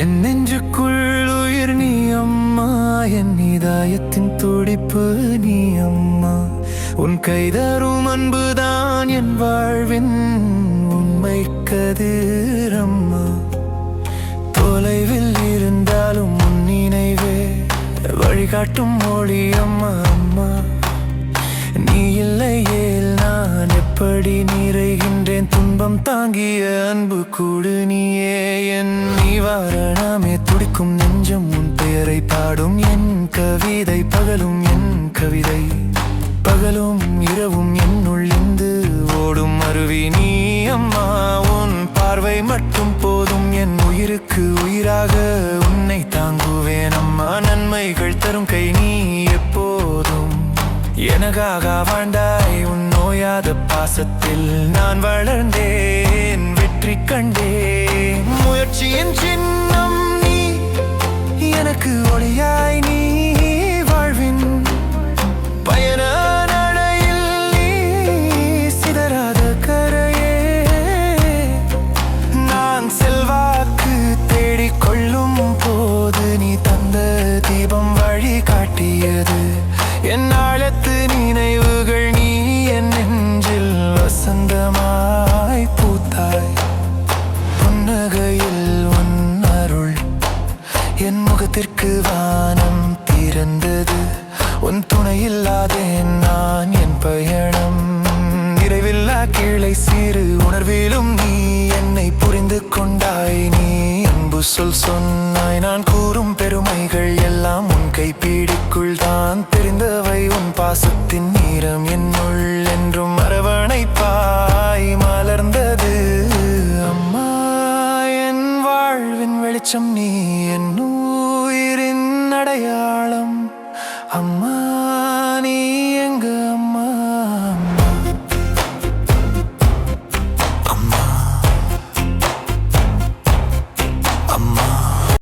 என் நெஞ்சுக்குள் உயிர் நீ அம்மா, என் இதயத்தின் துடிப்பு நீ அம்மா. உன் கைதரும் அன்புதான் என் வாழ்வின் உண்மை கதிரம்மா. தொலைவில் இருந்தாலும் உன் நினைவே வழிகாட்டும் மொழி அம்மா. அம்மா நீ இல்லையேல் நான் எப்படி நிறைகின்றேன்? துன்பம் தாங்கிய அன்பு கூடு நீயே என் நிவாரணமே. துடிக்கும் நெஞ்சம் உன் பெயரை பாடும் என் கவிதை. பகலும் என் கவிதை, பகலும் இரவும் என்னுள் இந்து ஓடும் அருவி நீ அம்மா. உன் பார்வை மட்டும் போதும் என் உயிருக்கு உயிராக உன்னை தாங்குவேன் அம்மா. நன்மைகள் தரும் கை நீ எப்போதும் எனக்காக வாழ்ந்தாய். உன் நோயாத பாசத்தில் நான் வளர்ந்தேன், வெற்றி கண்டேன். முயற்சியின் சின்னம் நீ, எனக்கு ஒளியாய் நீ. வாழ்வின் பயண நடையில் நீ சிதறாத கரையே. நான் செல்வாக்கு தேடிக்கொள்ளும் போது நீ தந்த தீபம் வழி காட்டியது. என் ஆழத்து நினைவுகள் நீ என் நெஞ்சில் வசந்தமாய் பூத்தாய். புன்னகையில் உன் அருள் என் முகத்திற்கு வானம் திறந்தது. உன் துணையில்லாதேன் நான் என் பயணம் நிறைவில்லா கீழை. சிறு உணர்விலும் நீ என்னை புரிந்து கொண்டாய். நீ அன்பு சொல் சொன்னாய். நான் கூறும் பெருமைகள் எல்லாம் உன் கைப்பிடிக்குள் தான் தெரிந்தவை. உன் பாசத்தின் நீரம் என்னுள் என்றும் அரவணைப்பாய் மலர்ந்தது அம்மா. என் வாழ்வின் வெளிச்சம் நீ, என் உயிரின் அடையாளம் அம்மா.